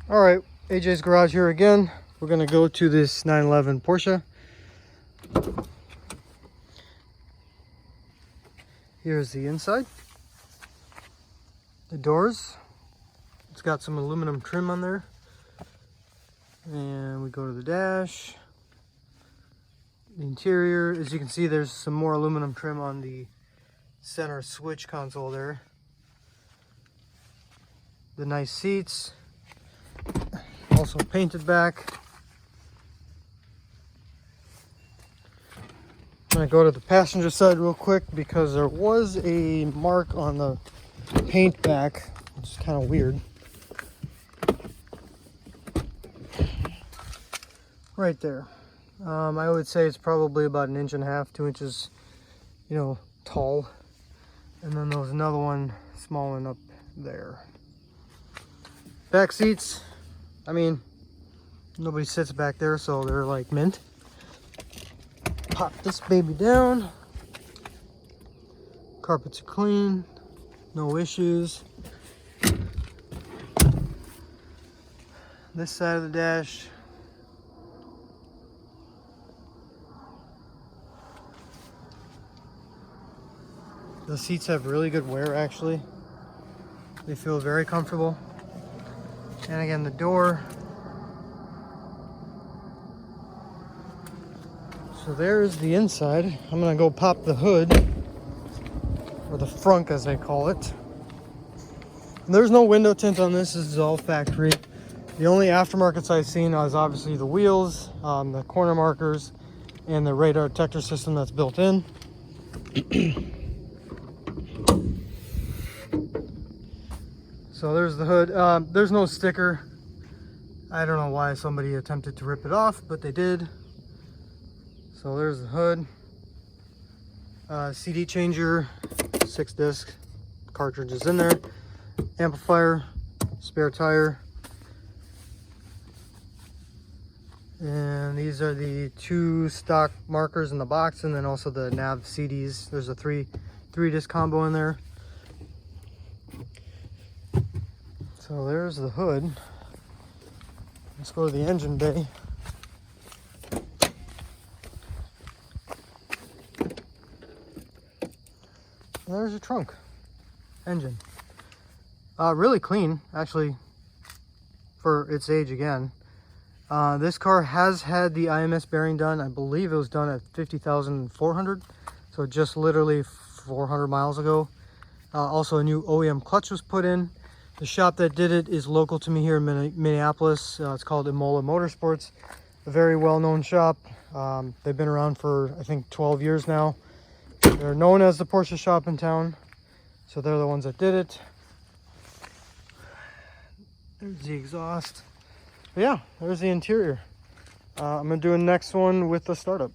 All right, AJ's Garage here again. We're gonna go to this 911 Porsche. Here's the inside. The doors. It's got some aluminum trim on there. And we go to the dash. The interior, as you can see, there's some more aluminum trim on the center switch console there. The nice seats. Also painted back. I'm gonna go to the passenger side real quick because there was a mark on the paint back, which is kind of weird. Right there. I would say it's probably about 1.5 inches, 2 inches, tall. And then there's another one, small one up there. Back seats, I mean, nobody sits back there, so they're like mint. Pop this baby down. Carpets are clean, no issues. This side of the dash. The seats have really good wear, actually. They feel very comfortable. And again, the door. So there's the inside. I'm gonna go pop the hood, or the frunk as they call it. And there's no window tint on this. This is all factory. The only aftermarkets I've seen is obviously the wheels, the corner markers, and the radar detector system that's built in. So there's the hood. There's no sticker. I don't know why somebody attempted to rip it off, but they did. So there's the hood. CD changer, 6-disc cartridges in there. Amplifier, spare tire. And these are the 2 stock markers in the box, and then also the nav CDs. There's a 3-disc combo in there. So there's the hood. Let's go to the engine bay. There's your trunk. Engine. Really clean, actually, for its age again. This car has had the IMS bearing done. I believe it was done at 50,400. So just literally 400 miles ago. Also a new OEM clutch was put in. The shop that did it is local to me here in Minneapolis. It's called Imola Motorsports. A very well-known shop. They've been around for, I think, 12 years now. They're known as the Porsche shop in town. So they're the ones that did it. There's the exhaust. But yeah, there's the interior. I'm going to do a next one with the startup.